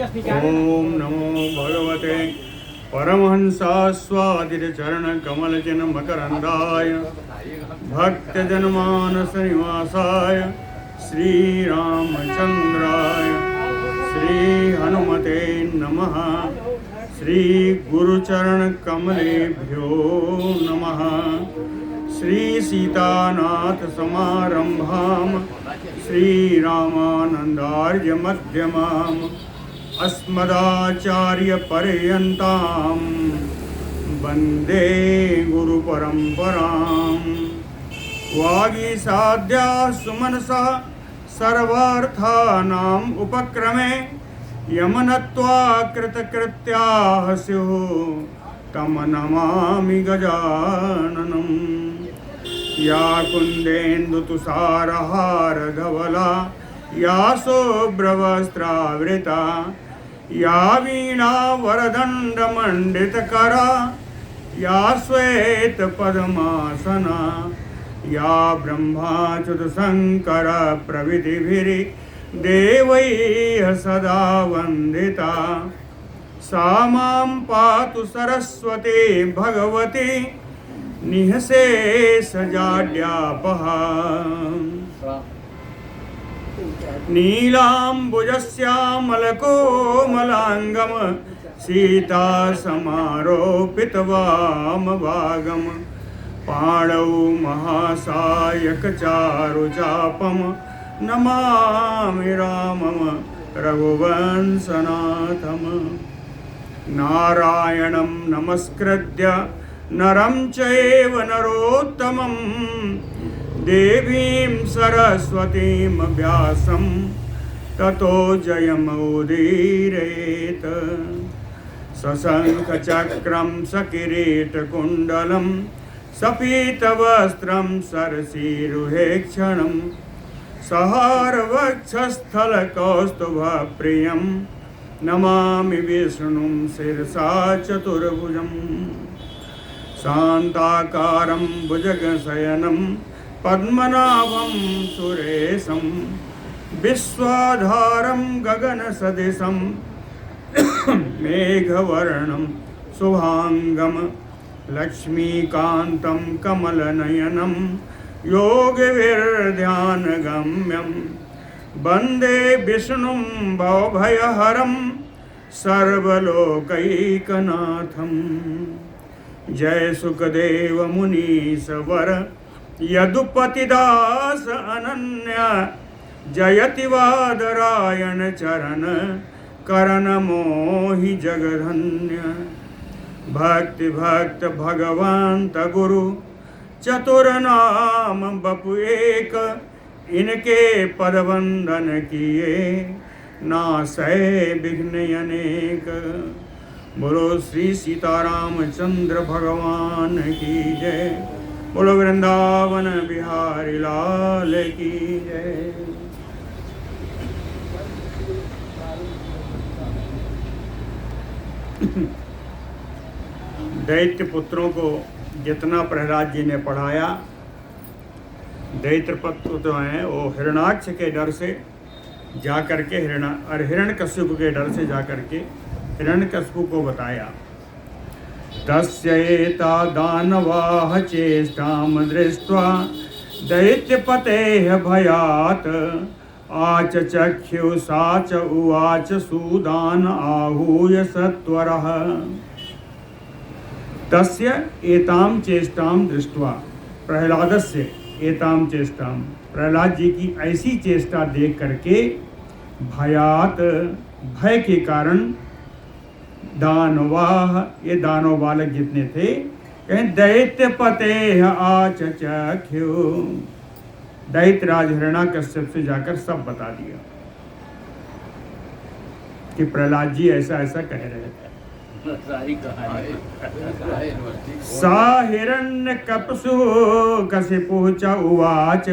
ओम नमो भगवते परमहंसास्वादितचरणकमलचिन्मकरन्दाय भक्तजनमानसनिवासाय श्रीरामचन्द्राय श्रीहनुमते नमः। श्रीगुरुचरणकमलेभ्यो नमः। श्रीसीतानाथसमारम्भां श्रीरामानन्दार्यमध्यमाम् अस्मदाचार्यपर्यन्तां वन्दे गुरुपरम्पराम्। वागीसाद्या सुमनसा सर्वार्थानाम् उपक्रमे यमनत्वा कृतकृत्याः स्युः तं नमामि गजाननम्। या कुन्देन्दुतुषारहारधवला या शुभ्रवस्त्रावृता या वीणावरदण्डमण्डितकरा या श्वेतपद्मासना या ब्रह्माच्युतशङ्करप्रभृतिभिर्देवैः सदा वन्दिता सा मां पातु सरस्वती भगवती निःशेषजाड्यापहा। नीलाम्बुजश्यामलकोमलाङ्गं सीतासमारोपितवामभागं पाणौ महासायकचारुचापं नमामि रामं रघुवंशनाथम्। नारायणं नमस्कृत्य नरं चैव नरोत्तमं देवीं सरस्वतीं व्यासं ततो जयमुदीरयेत्। सशङ्खचक्रं सकिरीटकुण्डलं सपीतवस्त्रं सरसीरुहेक्षणं सहारवक्षस्थलकौस्तुभप्रियं नमामि विष्णुं शिरसा चतुर्भुजम्। शान्ताकारं भुजगशयनं पद्मनाभं सुरेशं विश्वाधारं गगनसदृशं मेघवर्णं शुभांगं लक्ष्मीकान्तं कमलनयनं योगिभिर्ध्यानगम्यं वन्दे विष्णुं भवभयहरं सर्वलोकैकनाथम्। जय सुखदेव मुनीश्वर यदुपतिदास अनन्य जयति वादरायण चरण करण मोहि जगधन्य। भक्ति भक्त भगवंत गुरु चतुर नाम बपु एक इनके पद वंदन किए नासै विघ्न अनेक। बोलो श्री सीतारामचंद्र भगवान की जय। बोलो वृंदावन बिहारी लाल की जय। दैत्य पुत्रों को जितना प्रहलाद जी ने पढ़ाया, दैत्य पुत्र तो हैं वो हिरणाक्ष के डर से जाकर के हिरण्यकश्यप के डर से जाकर के हिरण्यकश्यप को बताया। तस्य एता दानवाः चेष्टां दृष्ट्वा दैत्यपतेः भयात् आचचख्यु सा च उवाच सूदान आहूय सत्वरः। तस्य एतां चेष्टां दृष्ट्वा, प्रहलादस्य एतां चेष्टां, प्रहलाद जी की ऐसी चेष्टा देख करके भयात, भय के कारण, दानवाः, ये दानव बालक जितने थे, कहें दैत्यपते आचचख्यु, दैत्यराज हिरण्याकश्यप से जाकर सब बता दिया कि प्रहलाद जी ऐसा ऐसा कह रहे थे। सा हिरण्यकपसु कशिपुः च उवाच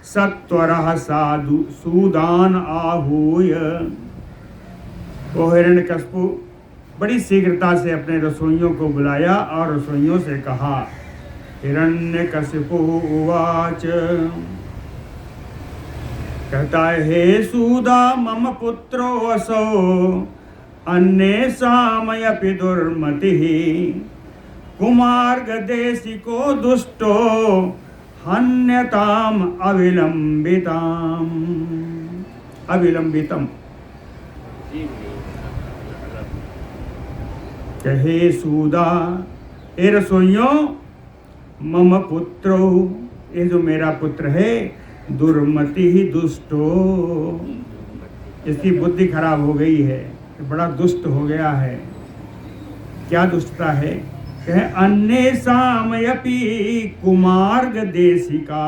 सत्वरः साधु सूदान आहूय। वो हिरण्यकशिपु बड़ी शीघ्रता से अपने रसोइयों को बुलाया और रसोइयों से कहा, हिरण्यकशिपुः उवाच, कहता है, हे सूदा मम पुत्रो असौ अन्येषामपि दुर्मतिः कुमार्गदेशिको दुष्टो हन्यताम अविलंबिताम। अविलंबितम कहे सूदा, ए रसोइयों, मम पुत्रो, ये जो मेरा पुत्र है, दुर्मति ही दुष्टो, इसकी बुद्धि खराब हो गई है, बड़ा दुष्ट हो गया है। क्या दुष्टता है? कहे अन्येषामपि कुमार्ग देशिका,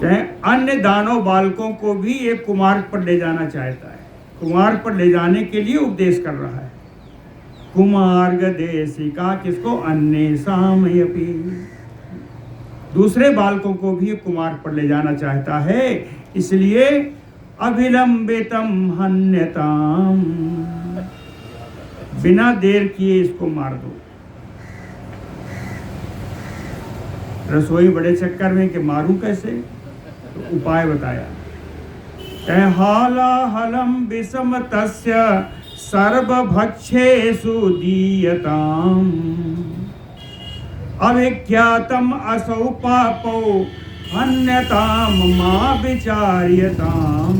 कहे अन्य दानव बालकों को भी ये कुमार्ग पर ले जाना चाहता है, कुमार्ग पर ले जाने के लिए उपदेश कर रहा है। कुमार्ग देशिका किसको? अन्येषामपि, दूसरे बालकों को भी कुमार्ग पर ले जाना चाहता है, इसलिए अविलंबितम हन्यताम, बिना देर किए इसको मार दो। रसोई बड़े चक्कर में कि मारूं कैसे, तो उपाय बताया। हालाहलम विषम तस्य सर्वभक्षेषु दीयताम, अविज्ञातम असौ पापो हन्यताम मा विचार्यताम।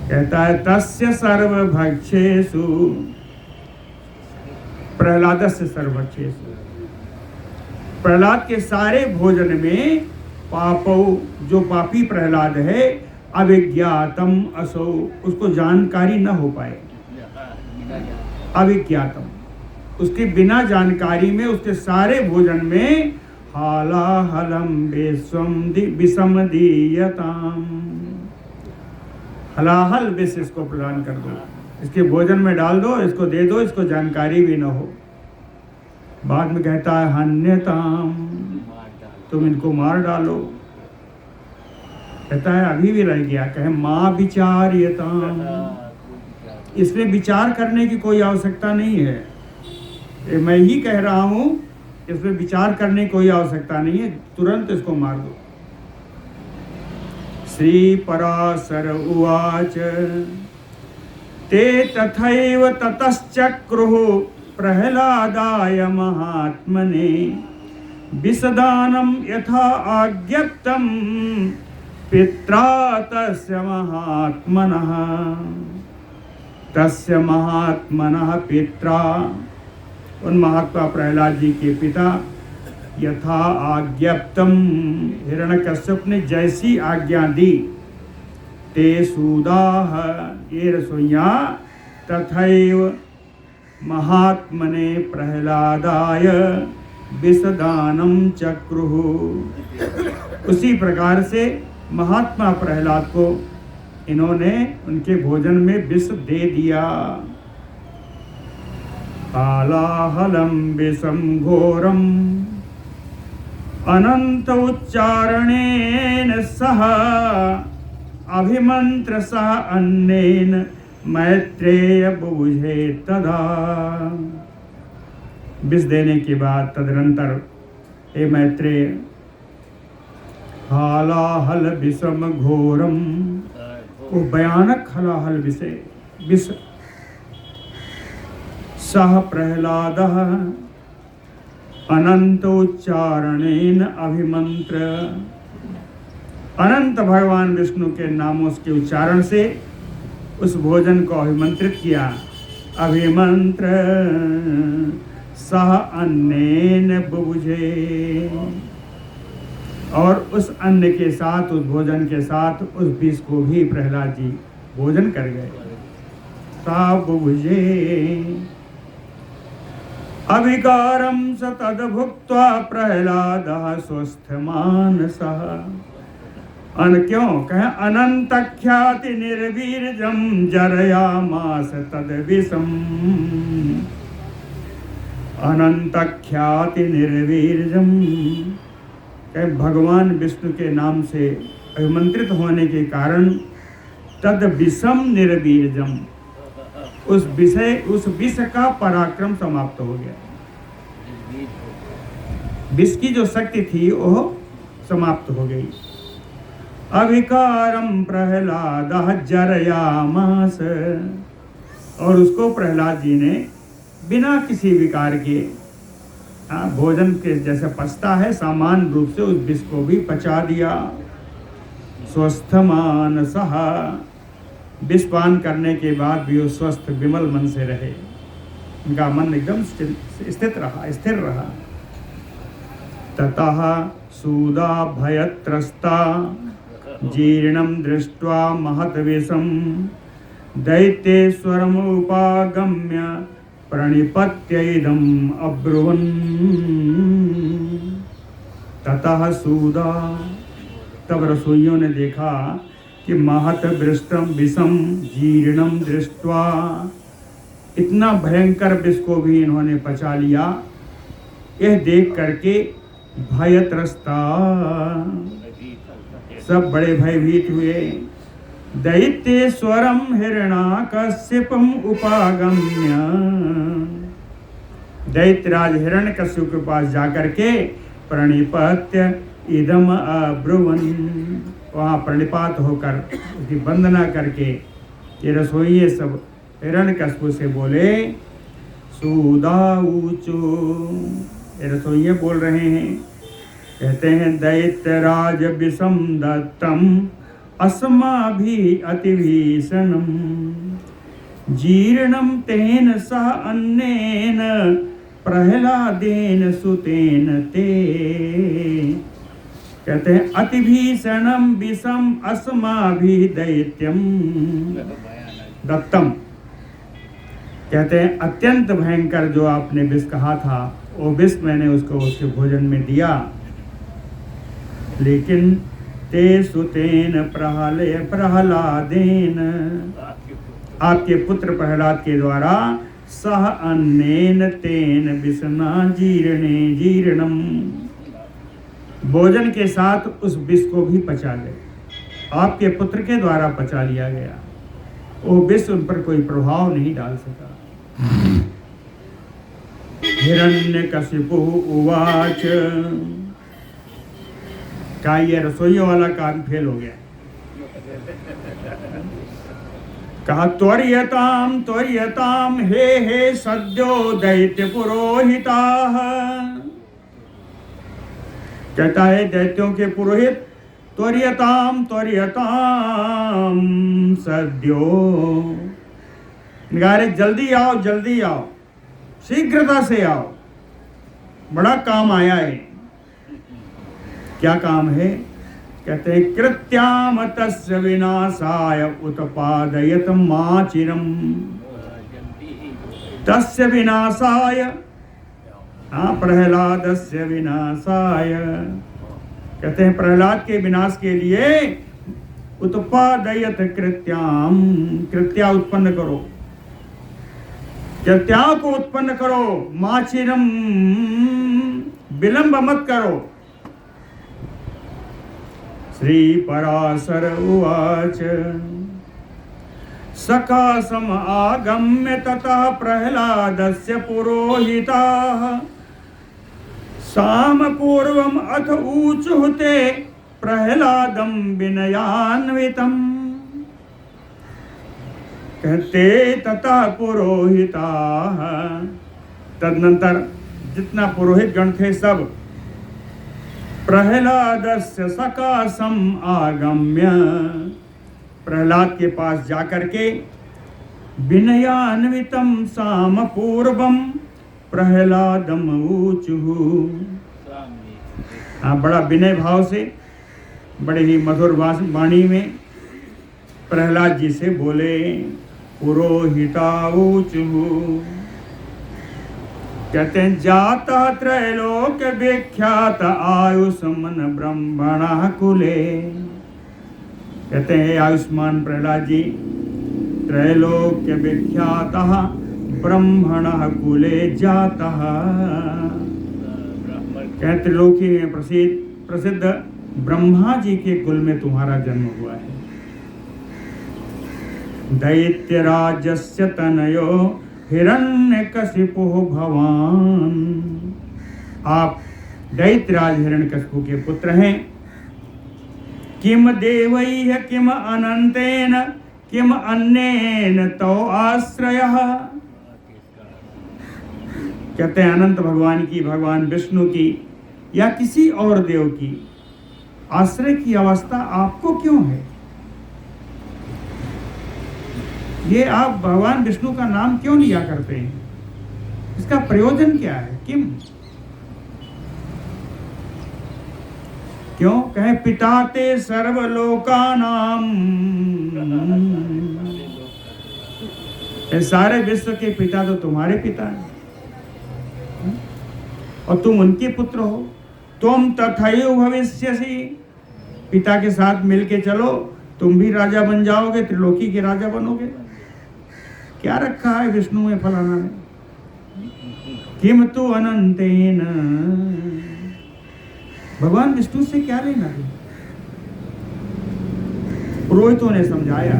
कहता है तस्य सर्वभक्षेषु, प्रहलादस्य सर्वभक्षेषु, प्रहलाद के सारे भोजन में पापो, जो पापी प्रहलाद है, अविज्ञातम असौ, उसको जानकारी न हो पाए। अविज्ञातम, उसकी बिना जानकारी में उसके सारे भोजन में हालाहलम विषम दीयताम, हलाहल विष इसको प्रदान कर दो, इसके भोजन में डाल दो, इसको दे दो, इसको जानकारी भी न हो। बाद में कहता है हन्यताम, तुम इनको मार डालो। कहता है अभी भी रह गया, कहे माँ विचार्यताम, इसमें विचार करने की कोई आवश्यकता नहीं है, ये मैं ही कह रहा हूं, इसमें विचार करने की कोई आवश्यकता नहीं है, तुरंत इसको मार दो। श्री पराशर उवाच ते तथैव ततश्चक्रुः प्रहलादाय महात्मने विषदानं यथा आज्ञप्तं पित्रा तस्य महात्मनः। तस्य महात्मनः पित्रा, उन महात्मा प्रहलाद जी के पिता, यथा आज्ञप्तम, हिरण्यकश्यप ने जैसी आज्ञा दी, ते सूदाः, ये रसोइया, तथैव महात्मने प्रहलादाय विषदानं चक्रुः, उसी प्रकार से महात्मा प्रहलाद को इन्होंने उनके भोजन में विष दे दिया। हालाहलम विषम घोरम अनंत उच्चारणेन सह अभिमंत्र सह अन्नेन मैत्रेय बुभुजे तदा। विष देने के बाद तदनंतर हे मैत्रेय, हालाहल विषम घोरम, वो भयानक हलाहल विष, सह प्रहलादः अनंत उच्चारणेन अभिमंत्र, अनंत भगवान विष्णु के नामों के उच्चारण से उस भोजन को अभिमंत्रित किया। अभिमंत्र सह अन्नेन बुभुजे, और उस अन्न के साथ, उस भोजन के साथ उस विष को भी प्रहलाद जी भोजन कर गए। सा बुभुजे अविकारं स तद्भुक्त्वा प्रहलादः स्वस्थमानसः। क्यों? कहे अनंत ख्याति निर्वीर्यं जरयामास तद्विषम्। अनंत ख्याति निर्वीर्यं, कहे भगवान विष्णु के नाम से अभिमंत्रित होने के कारण तद विषम निर्वीर्यम, उस विष का पराक्रम समाप्त हो गया। विष की जो शक्ति थी वो समाप्त हो गई। अविकारम प्रहलाद जरयामास, और उसको प्रहलाद जी ने बिना किसी विकार के, भोजन के जैसे पचता है सामान्य रूप से उस विष को भी पचा दिया। स्वस्थ मानसः, विष पान करने के बाद भी वो स्वस्थ विमल मन से रहे, उनका मन एकदम स्थिर रहा। ततः सूदा भयत्रस्ता जीर्णं दृष्ट्वा महद्विषं दैत्येश्वरम् उपागम्य प्रणिपत्यैदम् अब्रुवन्। ततः सूदा, तब रसोइयों ने देखा कि महत वृष्टम विषम जीर्णम दृष्ट्वा, इतना भयंकर विष को भी इन्होंने पचा लिया। यह देख करके भयत्रस्ता, सब बड़े भयभीत हुए। दैत्येश्वरम हिरण्याकश्यपम उपागम्य, दैत्यराज हिरण्यकश्यप के पास जाकर के प्रणिपत्य इदम अब्रुवन, वहाँ प्रणिपात होकर उसकी वंदना करके ये रसोइये सब हिरण्यकश्यप से बोले सुदाऊचो, ये रसोइये बोल रहे हैं, कहते हैं दैत्यराज विषम दत्तम अस्माभि अतिभीषणम जीर्णम तेन सह अन्नेन प्रहलादेन सुतेन ते, कहते हैं अतिभीषणम विषम अस्माभि दैत्यम दत्तम, कहते हैं अत्यंत भयंकर जो आपने विष कहा था वो विष मैंने उसको उसके भोजन में दिया, लेकिन ते सुतेन प्रहलादेन, आपके पुत्र प्रहलाद के द्वारा सह अन्नेन तेन विषना जीर्णे जीर्णम, भोजन के साथ उस विष को भी पचा गए, आपके पुत्र के द्वारा पचा लिया गया। वो विष उन पर कोई प्रभाव नहीं डाल सका। हिरण्यकशिपु उवाच, का ये रसोइयों वाला काम फेल हो गया। कहा त्वर्यताम त्वर्यताम हे हे सद्यो दैत्य पुरोहिता, कहता है दैत्यों के पुरोहित त्वर्यताम त्वर्यताम सद्यो, निगारे जल्दी आओ शीघ्रता से आओ, बड़ा काम आया है। क्या काम है? कहते हैं कृत्याम तस्य विनाशाय उत्पादयत माचिरम, तस्य विनाशाय, प्रहलादस्य विनाशाय, कहते हैं प्रहलाद के विनाश के लिए उत्पादयत कृत्याम, कृत्या उत्पन्न करो, कृत्या को उत्पन्न करो, माचिरम विलंब मत करो। श्री पराशर उवाच सकाशम आगम्य ततः प्रहलादस्य पुरोहिताः साम पूर्वम अथ ऊचुते प्रहलादम विनयान्वितम्, कहते ततः पुरोहिताः, तदनंतर जितना पुरोहित गण थे सब प्रहलादस्य सकाशम आगम्य, प्रहलाद के पास जाकर के विनयान्वितम साम पूर्वम प्रहलादम ऊचुः, बड़ा विनय भाव से बड़े ही मधुर वाणी में प्रहलाद जी से बोले पुरोहिता ऊचुः, कहते हैं जाता त्रैलोक विख्यात आयुष्मान ब्रह्मण कुले, कहते हैं आयुष्मान प्रहलाद जी त्रैलोक विख्यात ब्रह्मण कुले जाता, कहते त्रिलोकी में प्रसिद्ध ब्रह्मा जी के कुल में तुम्हारा जन्म हुआ है। दैत्यराजस्य तनयो हिरण्यकशिपुः भवान, आप दैत्यराज हिरण्यकशिपु के पुत्र हैं। किम देवैः किम अनंतेन किम अन्येन तो आश्रयः। कहते हैं अनंत भगवान की, भगवान विष्णु की या किसी और देव की आश्रय की अवस्था आपको क्यों है? ये आप भगवान विष्णु का नाम क्यों लिया करते हैं? इसका प्रयोजन क्या है? किम क्यों? कहे पिता ते सर्वलोकानाम, सारे विश्व के पिता तो तुम्हारे पिता हैं और तुम उनके पुत्र हो। तुम तथैव भविष्यसि, पिता के साथ मिलके चलो, तुम भी राजा बन जाओगे, त्रिलोकी के राजा बनोगे। क्या रखा है विष्णु में फलाना में? किम तु अनंतेन, भगवान विष्णु से क्या लेना है? पुरोहितों ने समझाया,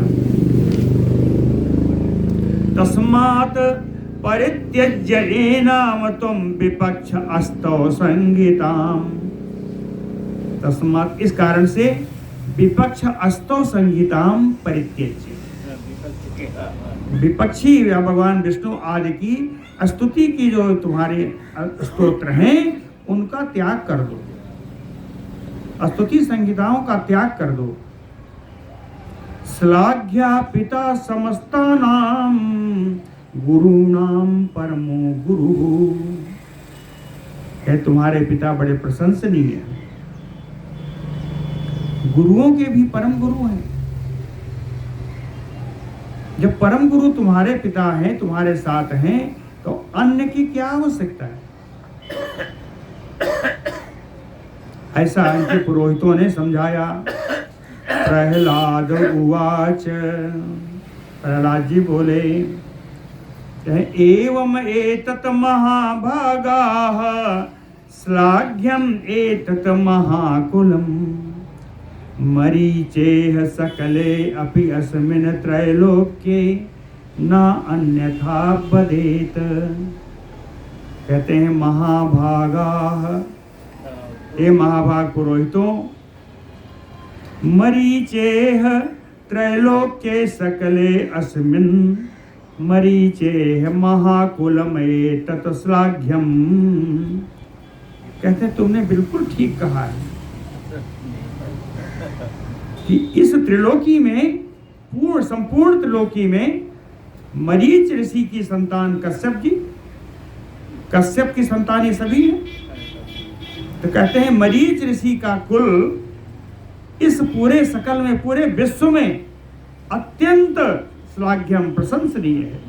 तस्मात् परित्यज्य एनाम तुम विपक्ष अस्तौ संगीताम। तस्मात् इस कारण से विपक्ष अस्तौ संगीताम परित्यज्य, विपक्षी या भगवान विष्णु आदि की स्तुति की जो तुम्हारे स्तोत्र हैं उनका त्याग कर दो, स्तुति संगीताओं का त्याग कर दो। श्लाघ्या पिता समस्तानाम गुरुणाम परमो गुरु, है तुम्हारे पिता बड़े प्रशंसनीय हैं, गुरुओं के भी परम गुरु हैं। जब परम गुरु तुम्हारे पिता हैं, तुम्हारे साथ हैं, तो अन्य की क्या आवश्यकता है? ऐसा इनके पुरोहितों ने समझाया। प्रहलाद उवाच, प्रहलाद जी बोले, एवं एतत् महाभागाः श्लाघ्यम एतत् महाकुलम मरीचेह सकले अपि अस्मिन् त्रैलोक्ये न अन्यथा वदेत। कहते हैं महाभागाः, ये महाभाग पुरोहितों, मरीचेह त्रैलोक्ये सकले अस्मिन्, मरीचेह महाकुलम एतत् श्लाघ्यम। कहते तुमने बिल्कुल ठीक कहा है कि इस त्रिलोकी में, संपूर्ण त्रिलोकी में मरीच ऋषि की संतान कश्यप जी, कश्यप की संतान ये सभी है। तो कहते हैं मरीच ऋषि का कुल इस पूरे सकल में, पूरे विश्व में अत्यंत श्लाघ्यम प्रशंसनीय है।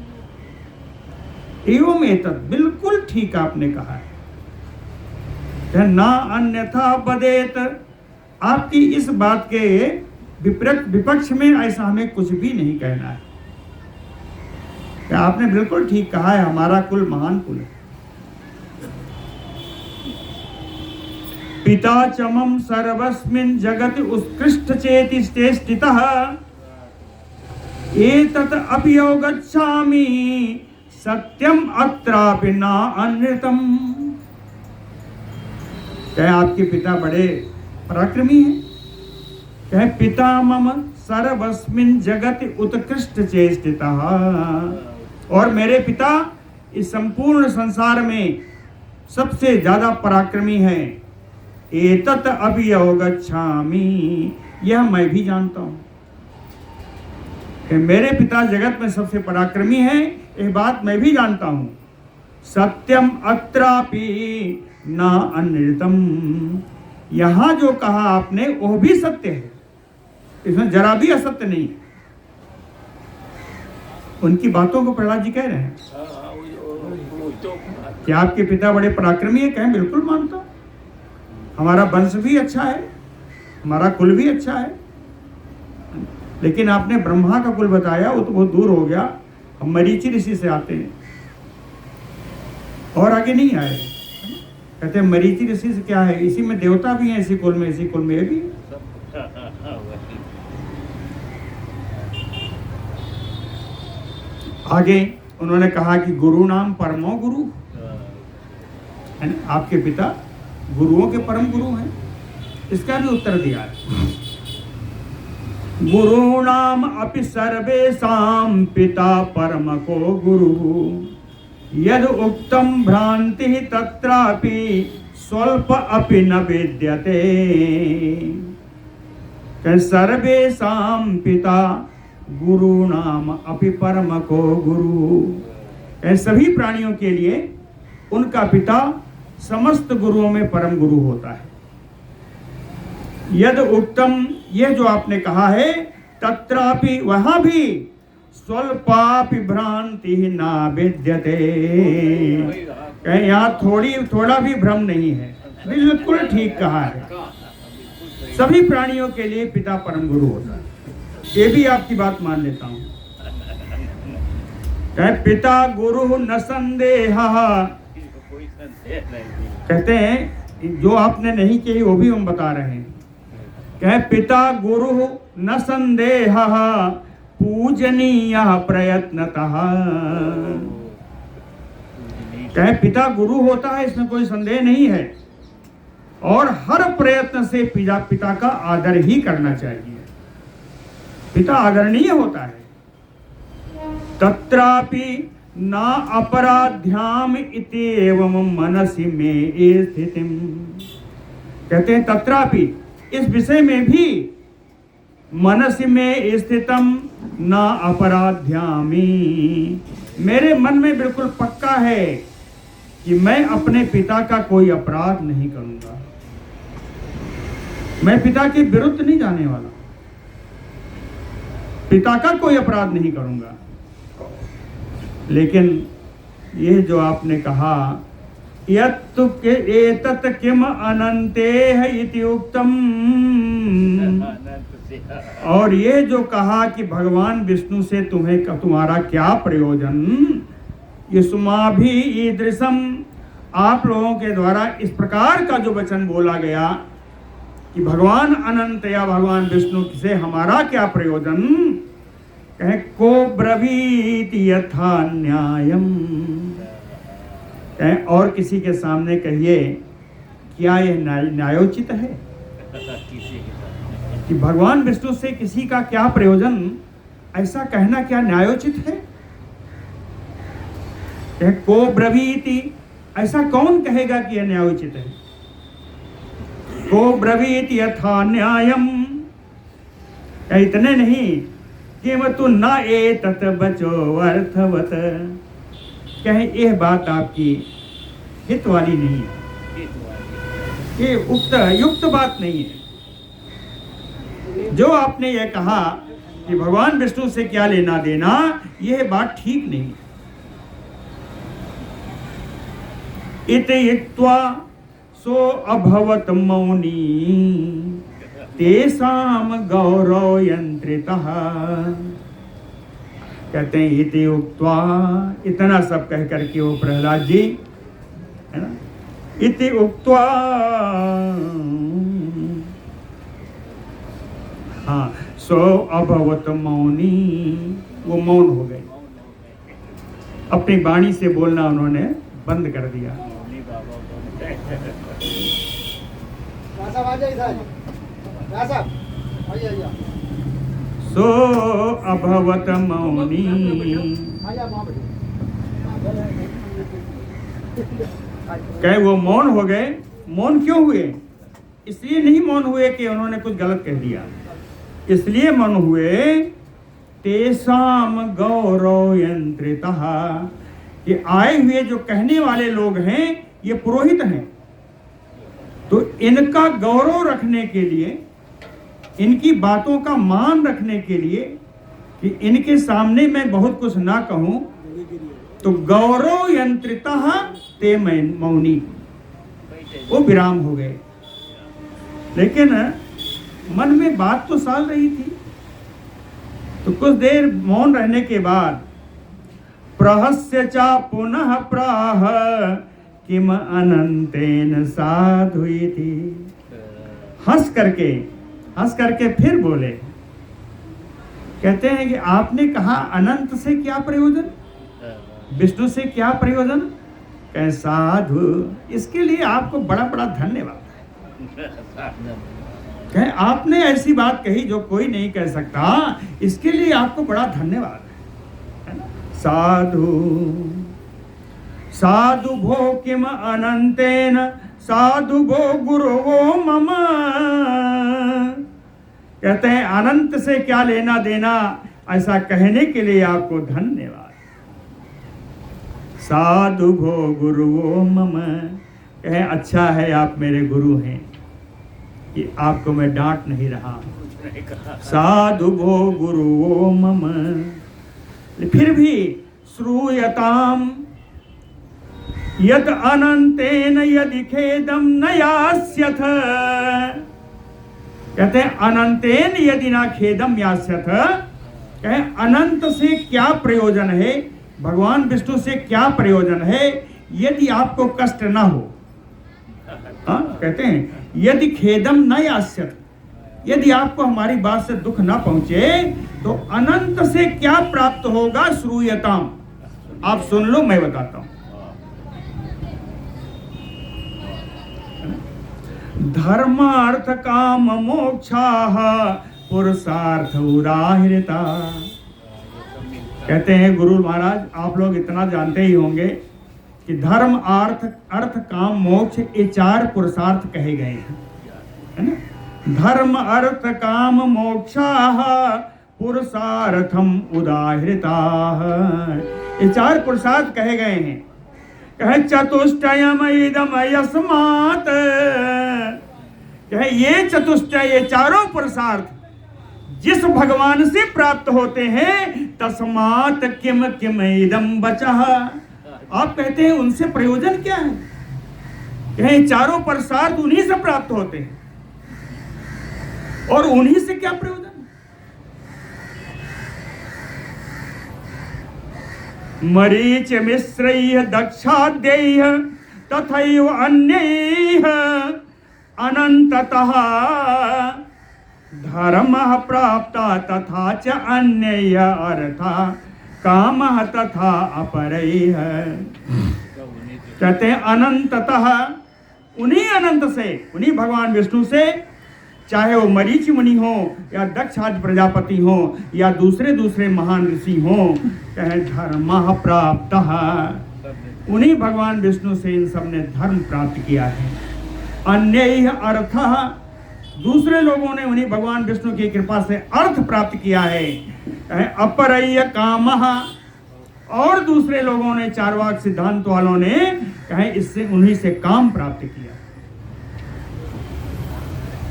एवं एतत्, बिल्कुल ठीक आपने कहा है। ना अन्यथा वदेत, आपकी इस बात के विपक्ष में ऐसा हमें कुछ भी नहीं कहना है। क्या आपने बिल्कुल ठीक कहा है, हमारा कुल महान कुल है। पिता च मम सर्वस्मिन् जगति उत्कृष्ट चेतिश्चेष्टितः एतत् अपि अवगच्छामि सत्यम अत्रापि न अनृतम्। क्या आपके पिता बड़े पराक्रमी हैं? क्या पिता मम सर्वस्मिन् जगति उत्कृष्ट चेष्टितः, और मेरे पिता इस संपूर्ण संसार में सबसे ज्यादा पराक्रमी है। एतत् अभि अवगच्छामि, यह मैं भी जानता हूं कि मेरे पिता जगत में सबसे पराक्रमी है, यह बात मैं भी जानता हूं। सत्यम अत्रापि न अनृतम, यहां जो कहा आपने वो भी सत्य है, इसमें जरा भी असत्य नहीं। उनकी बातों को प्रहलाद जी कह रहे हैं कि आपके पिता बड़े पराक्रमी है। कहें बिल्कुल मानता, हमारा वंश भी अच्छा है, हमारा कुल भी अच्छा है, लेकिन आपने ब्रह्मा का कुल बताया, वो तो बहुत दूर हो गया। हम मरीचि ऋषि से आते हैं और आगे नहीं आए। कहते हैं मरीचि ऋषि से क्या है, इसी में देवता भी हैं, इसी कुल में, इसी कुल में भी। आगे उन्होंने कहा कि गुरु नाम परमो गुरु, आपके पिता गुरुओं के परम गुरु हैं। इसका भी उत्तर दिया है। गुरूणाम अपि सर्वेषां पिता परमको गुरुः यद उक्तं भ्रांति तत्रापि स्वल्प अपि न विद्यते। सर्वेषां पिता गुरूणाम अपि परमको गुरु। सभी प्राणियों के लिए उनका पिता समस्त गुरुओं में परम गुरु होता है। यद उत्तम, यह जो आपने कहा है, तत्रापि, वहां भी, स्वल्पापि भ्रांति ना विद्यते, यहाँ थोड़ा भी भ्रम नहीं है, बिल्कुल ठीक कहा है। सभी प्राणियों के लिए पिता परम गुरु होता है। ये भी आपकी बात मान लेता हूं। पिता गुरु न संदेह, कहते हैं जो आपने नहीं कही वो भी हम बता रहे हैं। कहे पिता गुरु न संदेह पूजनीय प्रयत्नतः। कहे पिता गुरु होता है, इसमें कोई संदेह नहीं है, और हर प्रयत्न से पिता का आदर ही करना चाहिए। पिता आदरणीय होता है। तत्रापि न अपराध्याम इत्येवं मनसि में स्थितिम। कहते हैं तत्रापि, इस विषय में भी, मनसि में स्थितम न अपराध्यामि, मेरे मन में बिल्कुल पक्का है कि मैं अपने पिता का कोई अपराध नहीं करूंगा। मैं पिता के विरुद्ध नहीं जाने वाला, पिता का कोई अपराध नहीं करूंगा। लेकिन ये जो आपने कहा, यत्तु के एतत् किम अनंते है इति उक्तम, और ये जो कहा कि भगवान विष्णु से तुम्हारा क्या प्रयोजन, युष्माभि ईदृशम, आप लोगों के द्वारा इस प्रकार का जो वचन बोला गया कि भगवान अनंत या भगवान विष्णु से हमारा क्या प्रयोजन। कहे को ब्रवीति यथा न्यायम, कहे और किसी के सामने कहिए क्या यह न्यायोचित है कि भगवान विष्णु से किसी का क्या प्रयोजन, ऐसा कहना क्या न्यायोचित है। कहे को ब्रवीति, ऐसा कौन कहेगा कि यह न्यायोचित है। को ब्रवीति यथा न्यायम, इतने नहीं किमतु न एतत् बचो अर्थवत, कहे यह बात आपकी हित वाली नहीं है, ये युक्त बात नहीं है। जो आपने ये कहा कि भगवान विष्णु से क्या लेना देना, यह बात ठीक नहीं। इति इत्वा सो अभवत मौनी तेषाम गौरव यंत्रितः। कहते हैं इति उक्त्वा, इतना सब कह करके वो प्रहलाद जी, है ना, इति उक्त्वा, हाँ, सो अभवत मौनी, वो मौन हो गए, अपनी वाणी से बोलना उन्होंने बंद कर दिया। सो अभवत मौनी, कहे वो मौन हो गए। मौन क्यों हुए? इसलिए नहीं मौन हुए कि उन्होंने कुछ गलत कह दिया, इसलिए मौन हुए तेषाम गौरव यंत्रितः, ये आए हुए जो कहने वाले लोग हैं ये पुरोहित हैं, तो इनका गौरव रखने के लिए, इनकी बातों का मान रखने के लिए कि इनके सामने मैं बहुत कुछ ना कहूं, तो गौरव यंत्रितः ते मौनी, वो विराम हो गए। लेकिन मन में बात तो साल रही थी, तो कुछ देर मौन रहने के बाद प्रहस्य चा पुनः प्राह किम अनंतेन साधुइति, हंस करके फिर बोले। कहते हैं कि आपने कहा अनंत से क्या प्रयोजन, विष्णु से क्या प्रयोजन। कहे साधु, इसके लिए आपको बड़ा बड़ा धन्यवाद। कहे आपने ऐसी बात कही जो कोई नहीं कह सकता, इसके लिए आपको बड़ा धन्यवाद है ना। साधु साधु भो किम अनंतेन साधु भो गुरुवो मम। कहते हैं अनंत से क्या लेना देना, ऐसा कहने के लिए आपको धन्यवाद। साधु भो गुरुवो मम, कहे अच्छा है आप मेरे गुरु हैं, कि आपको मैं डांट नहीं रहा। साधु भो गुरुवो मम, फिर भी श्रूयताम यद अनंतेन यदि खेदम न यास्यथ। कहते हैं अनंतेन यदि ना खेदम यास्यथ, कहे अनंत से क्या प्रयोजन है, भगवान विष्णु से क्या प्रयोजन है यदि आपको कष्ट ना हो। कहते हैं यदि खेदम न यास्यथ, यदि आपको हमारी बात से दुख ना पहुंचे तो अनंत से क्या प्राप्त होगा। श्रूयताम, आप सुन लो मैं बताता हूं। धर्म अर्थ काम मोक्षाः पुरुषार्थ उदाहृता। कहते हैं गुरु महाराज, आप लोग इतना जानते ही होंगे कि धर्म अर्थ काम मोक्ष ये 4 पुरुषार्थ कहे गए हैं, है ना। धर्म अर्थ काम मोक्षाः पुरुषार्थम उदाहृताः, ये 4 पुरुषार्थ कहे गए हैं। कहे चतुष्टयम इदम यस्मात्, कहे ये चतुष्टय, ये चारों पुरुषार्थ जिस भगवान से प्राप्त होते हैं, तस्मात् किम किम इदम बचः। आप कहते हैं उनसे प्रयोजन क्या है। कहे चारों पुरुषार्थ उन्हीं से प्राप्त होते हैं और उन्हीं से क्या प्रयोजन। मरीच मिश्रैः दक्षाद्यैः तथैव अन्यैः अनन्ततः धर्मः प्राप्ता तथा च अन्यैः अर्थः कामः तथा अपरैः। कहते हैं अनंततः, उन्हीं अनंत से, उन्हीं भगवान विष्णु से, चाहे वो मरीचि मुनि हो या दक्ष आदि प्रजापति हो या दूसरे महान ऋषि हो, कहे धर्मः प्राप्तः, उन्हीं भगवान विष्णु से इन सब ने धर्म प्राप्त किया है। अन्यैः अर्थः, दूसरे लोगों ने उन्हीं भगवान विष्णु की कृपा से अर्थ प्राप्त किया है। अपरय्य कामः, और दूसरे लोगों ने, चारवाक सिद्धांत वालों ने कहे इससे उन्हीं से काम प्राप्त किया।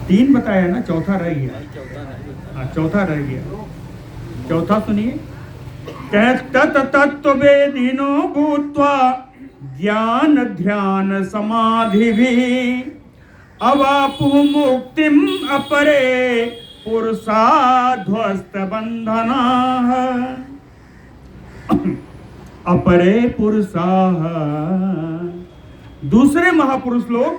3 बताया ना, चौथा रह गया। चौथा रह गया, चौथा सुनिए। तत् तत्व वेदिनो भूत्वा ज्ञान ध्यान समाधिभिः अवापुः मुक्तिम अपरे पुरुषाध्वस्त बंधनाः। अपरे पुरुषाः, दूसरे महापुरुष लोग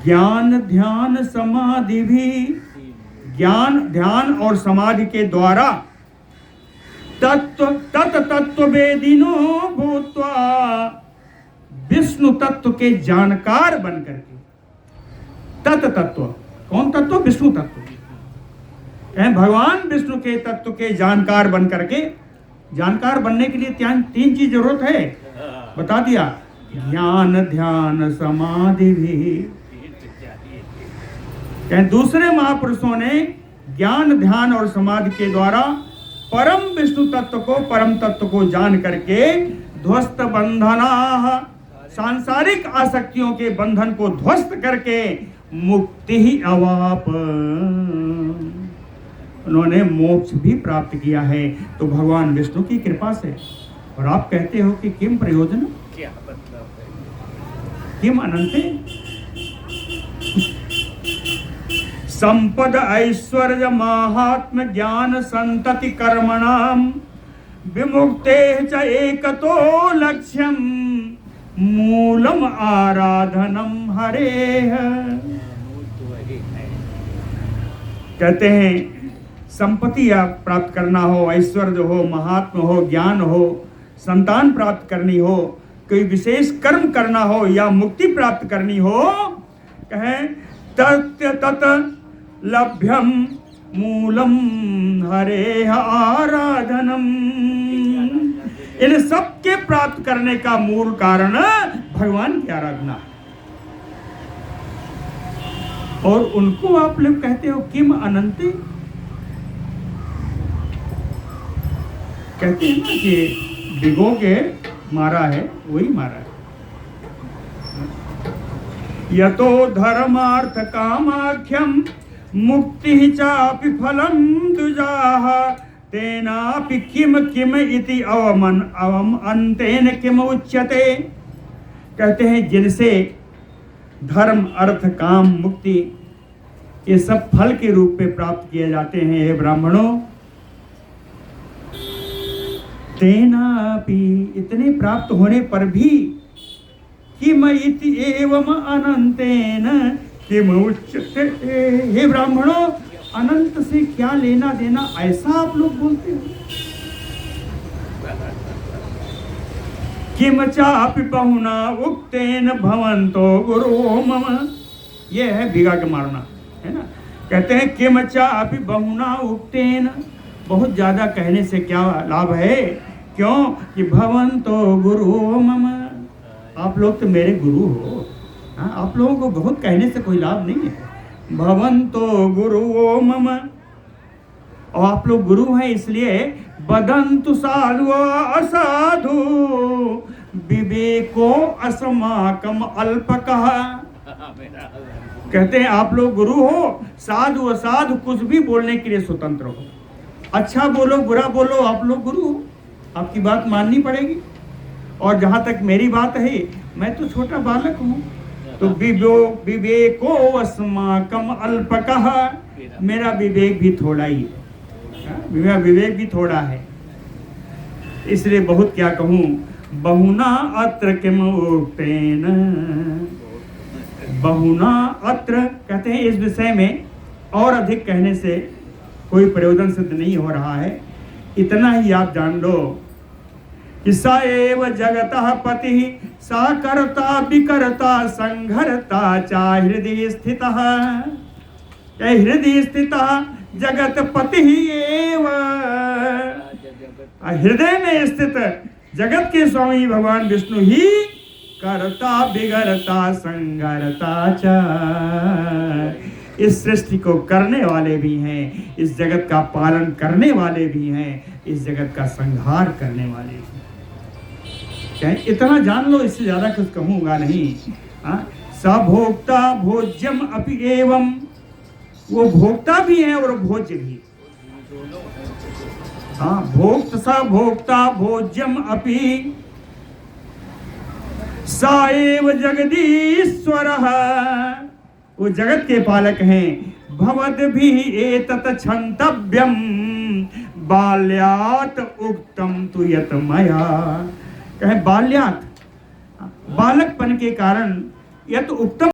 ज्ञान ध्यान समाधि भी, ज्ञान ध्यान और समाधि के द्वारा तत्व वेदिनो भूत्वा, विष्णु तत्व के जानकार बनकर के। तत्व कौन तत्व? विष्णु तत्व। भगवान विष्णु के तत्व के जानकार बनकर के, जानकार बनने के लिए 3 चीज जरूरत है, बता दिया। ज्ञान ध्यान समाधि भी। दूसरे महापुरुषों ने ज्ञान ध्यान और समाधि के द्वारा परम विष्णु तत्व को, परम तत्व को जान करके ध्वस्त बंधनाः, सांसारिक आसक्तियों के बंधन को ध्वस्त करके मुक्ति ही अवाप, उन्होंने मोक्ष भी प्राप्त किया है। तो भगवान विष्णु की कृपा से। और आप कहते हो कि किम प्रयोजन, क्या मतलब है? किम अनंते संपद ऐश्वर्य महात्म ज्ञान संतति कर्मणाम विमुक्ते च एकतो लक्ष्यम मूलम आराधनम हरेह। कहते हैं संपत्ति प्राप्त करना हो, ऐश्वर्य हो, महात्म हो, ज्ञान हो, संतान प्राप्त करनी हो, कोई विशेष कर्म करना हो या मुक्ति प्राप्त करनी हो, कहें तत् लभ्यम मूलम हरे आराधनम। इन सब के प्राप्त करने का मूल कारण भगवान की आराधना है। और उनको आप लोग कहते हो किम अनंते, कहते हैं ना कि भिगो के मारा है, वही मारा है। यतो धर्मार्थ कामाख्यम मुक्ति चापि फलम दुजाः तेनापि किम किम इति अवम अंतेन किम उच्यते। कहते हैं जिनसे धर्म अर्थ काम मुक्ति ये सब फल के रूप में प्राप्त किए जाते हैं, हे ब्राह्मणों, तेनापि इतने प्राप्त होने पर भी किम इति एवं अनंतेन किम उच्यते। हे ब्राह्मणों, अनंत से क्या लेना देना, ऐसा आप लोग बोलते हो। किम चापि बहुना उक्तेन भवन्तो गुरो मम, ये है भिगा के मारना, है ना। कहते हैं किम चापि बहुना उक्तेन, बहुत ज्यादा कहने से क्या लाभ है, क्यों कि भवन्तो गुरो मम, आप लोग तो मेरे गुरु हो। हाँ, आप लोगों को बहुत कहने से कोई लाभ नहीं है। भवन्तो गुरु मम, और आप लोग गुरु हैं इसलिए बदंतु साधु असाधु विवेको अस्माकम अल्पकः। कहते हैं आप लोग गुरु हो, साधु असाधु कुछ भी बोलने के लिए स्वतंत्र हो। अच्छा बोलो बुरा बोलो, आप लोग गुरु हो, आपकी बात माननी पड़ेगी। और जहाँ तक मेरी बात है, मैं तो छोटा बालक हूँ, तो विवेको अस्माकम अल्पकः, मेरा विवेक भी थोड़ा ही है, मेरा विवेक भी थोड़ा है, इसलिए बहुत क्या कहूँ। बहुना अत्र किम उक्तेन, बहुना अत्र कहते हैं इस विषय में और अधिक कहने से कोई प्रयोजन सिद्ध नहीं हो रहा है। इतना ही आप जान लो कि स एव जगतः पतिः सा कर्ता विकर्ता संघर्ता चा हृदय स्थितः। हृदय स्थितः जगत पति एव, हृदय में स्थित जगत के स्वामी भगवान विष्णु ही करता बिगड़ता संघर्ता च, इस सृष्टि को करने वाले भी हैं, इस जगत का पालन करने वाले भी हैं, इस जगत का संहार करने वाले भी। क्या इतना जान लो, इससे ज्यादा कुछ कहूंगा नहीं। सभोक्ता भोज्यम अपि एवं, वो भोक्ता भी है और भोज्य भी। हाँ, भोक्त सा भोक्ता भोज्यम अपि सा एव जगदीश्वरः, वो जगत के पालक हैं। भवद भी एतत् क्षन्तव्यम बाल्यात उक्तम तु यत मया, कहे बाल्यात बालकपन के कारण यत उक्तम